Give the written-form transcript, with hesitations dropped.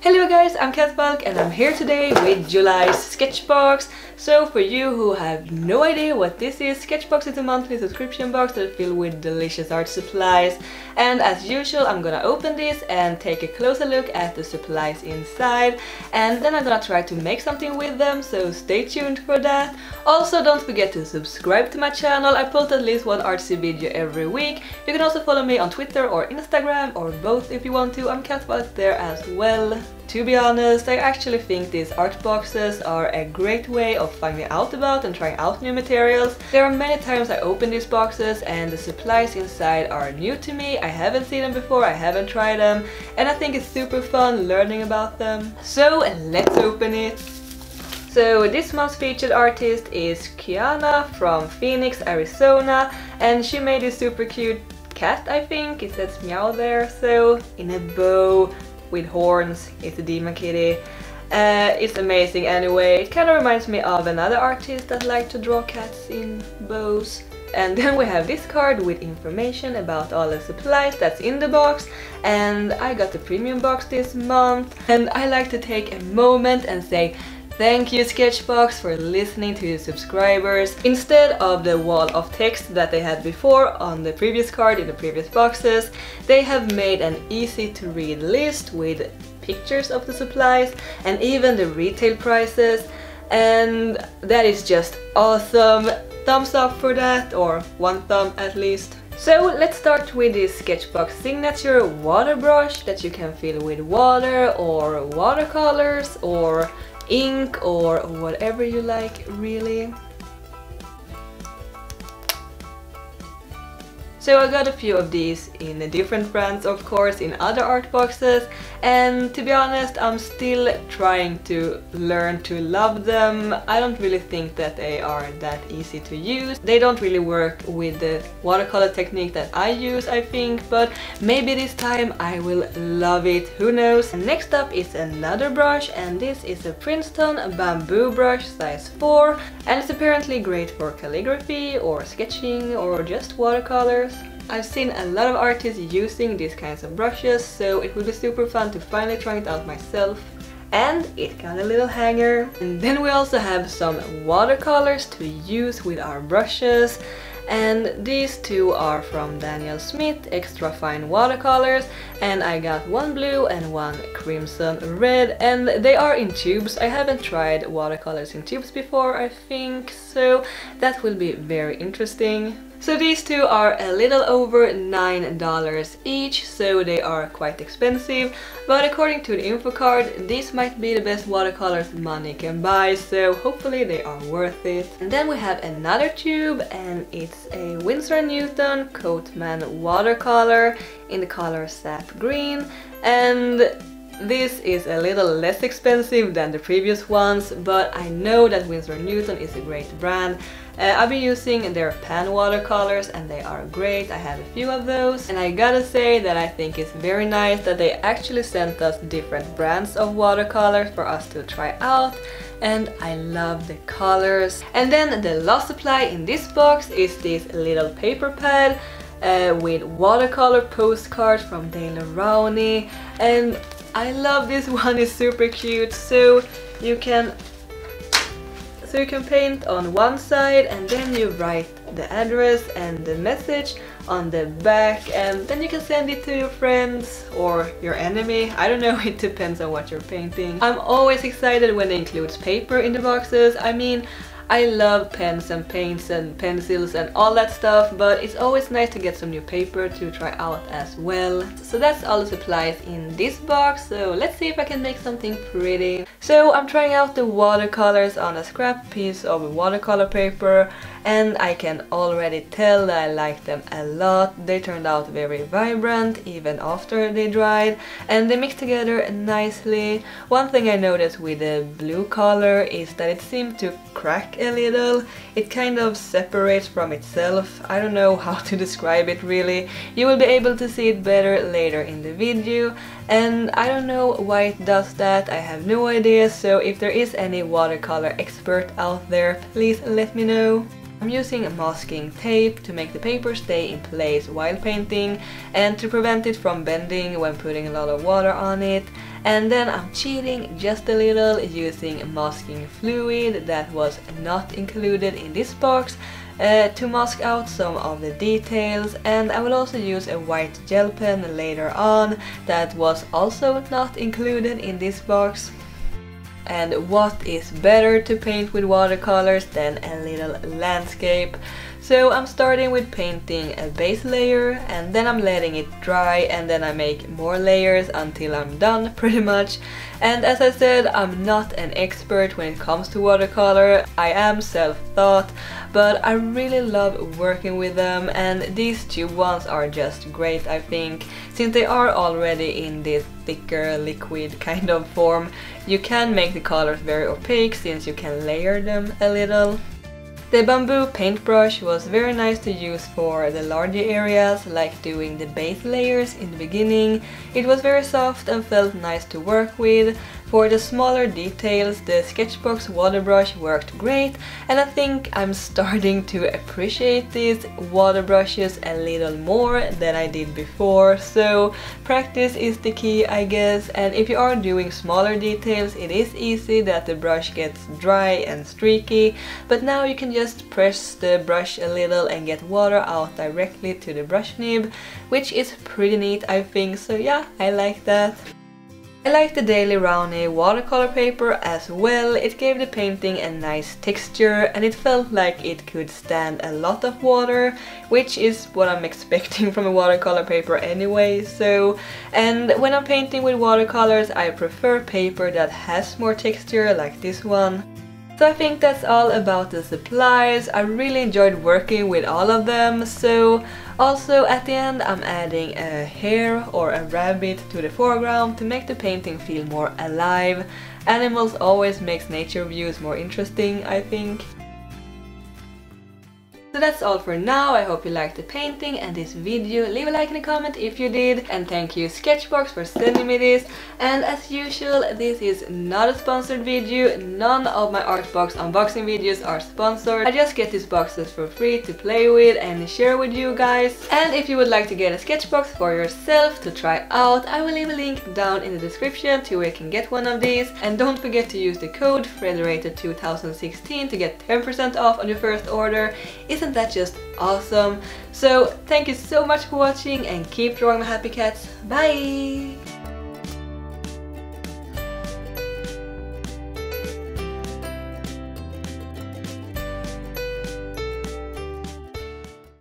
Hello guys, I'm Catfalk and I'm here today with July's SketchBox. So for you who have no idea what this is, SketchBox is a monthly subscription box that's filled with delicious art supplies. And as usual, I'm gonna open this and take a closer look at the supplies inside. And then I'm gonna try to make something with them, so stay tuned for that. Also, don't forget to subscribe to my channel. I post at least one artsy video every week. You can also follow me on Twitter or Instagram, or both if you want to. I'm Catfalk there as well. To be honest, I actually think these art boxes are a great way of finding out about and trying out new materials. There are many times I open these boxes and the supplies inside are new to me. I haven't seen them before, I haven't tried them, and I think it's super fun learning about them. So let's open it. So this month's featured artist is Kiana from Phoenix, Arizona, and she made this super cute cat, I think. It says meow there, so in a bow with horns. It's a demon kitty. It's amazing anyway. It kind of reminds me of another artist that liked to draw cats in bows. And then we have this card with information about all the supplies that's in the box. And I got the premium box this month. And I like to take a moment and say thank you SketchBox for listening to the subscribers. Instead of the wall of text that they had before on the previous card in the previous boxes, they have made an easy to read list with pictures of the supplies and even the retail prices, and that is just awesome. Thumbs up for that, or one thumb at least. So let's start with this SketchBox signature water brush that you can fill with water or watercolors or ink or whatever you like, really. So I got a few of these in different brands, of course, in other art boxes, and to be honest, I'm still trying to learn to love them. I don't really think that they are that easy to use. They don't really work with the watercolor technique that I use, I think, but maybe this time I will love it, who knows. And next up is another brush, and this is a Princeton bamboo brush size 4, and it's apparently great for calligraphy or sketching or just watercolors. I've seen a lot of artists using these kinds of brushes, so it will be super fun to finally try it out myself. And it got a little hanger. And then we also have some watercolors to use with our brushes. And these two are from Daniel Smith, extra fine watercolors, and I got one blue and one crimson red, and they are in tubes. I haven't tried watercolors in tubes before, I think, so that will be very interesting. So these two are a little over $9 each, so they are quite expensive, but according to the info card, these might be the best watercolors money can buy, so hopefully they are worth it. And then we have another tube, and it's a Winsor Newton Cotman watercolor in the color sap green, and this is a little less expensive than the previous ones, but I know that Winsor Newton is a great brand. I've been using their pan watercolors and they are great. I have a few of those, and I gotta say that I think it's very nice that they actually sent us different brands of watercolors for us to try out, and I love the colors. And then the last supply in this box is this little paper pad with watercolor postcards from Daler-Rowney, and I love this one. It's super cute. So you can paint on one side and then you write the address and the message on the back, and then you can send it to your friends or your enemy. I don't know, it depends on what you're painting. I'm always excited when it includes paper in the boxes. I mean, I love pens and paints and pencils and all that stuff, but it's always nice to get some new paper to try out as well. So that's all the supplies in this box, so let's see if I can make something pretty. So I'm trying out the watercolors on a scrap piece of watercolor paper, and I can already tell that I like them a lot. They turned out very vibrant even after they dried, and they mix together nicely. One thing I noticed with the blue color is that it seemed to crack a little. It kind of separates from itself. I don't know how to describe it really. You will be able to see it better later in the video, and I don't know why it does that. I have no idea, so if there is any watercolor expert out there, please let me know. I'm using masking tape to make the paper stay in place while painting and to prevent it from bending when putting a lot of water on it. And then I'm cheating just a little using masking fluid that was not included in this box to mask out some of the details, and I will also use a white gel pen later on that was also not included in this box. And what is better to paint with watercolors than a little landscape? So I'm starting with painting a base layer and then I'm letting it dry and then I make more layers until I'm done pretty much. And as I said, I'm not an expert when it comes to watercolor. I am self-taught, but I really love working with them, and these tube ones are just great, I think, since they are already in this thicker liquid kind of form. You can make the colors very opaque since you can layer them a little. The bamboo paintbrush was very nice to use for the larger areas, like doing the base layers in the beginning. It was very soft and felt nice to work with. For the smaller details, the SketchBox water brush worked great, and I think I'm starting to appreciate these water brushes a little more than I did before. So practice is the key, I guess, and if you are doing smaller details, it is easy that the brush gets dry and streaky, but now you can just press the brush a little and get water out directly to the brush nib, which is pretty neat, I think, so yeah, I like that. I like the Daler-Rowney watercolor paper as well. It gave the painting a nice texture and it felt like it could stand a lot of water, which is what I'm expecting from a watercolor paper anyway. And when I'm painting with watercolors, I prefer paper that has more texture like this one. So I think that's all about the supplies. I really enjoyed working with all of them. So also at the end I'm adding a hare or a rabbit to the foreground to make the painting feel more alive. Animals always makes nature views more interesting, I think. So that's all for now. I hope you liked the painting and this video. Leave a like and a comment if you did, and thank you SketchBox for sending me this. And as usual, this is not a sponsored video. None of my Artbox unboxing videos are sponsored. I just get these boxes for free to play with and share with you guys. And if you would like to get a SketchBox for yourself to try out, I will leave a link down in the description to where you can get one of these. And don't forget to use the code FREDERATED2016 to get 10% off on your first order. Isn't that just awesome? So thank you so much for watching and keep drawing my happy cats. Bye!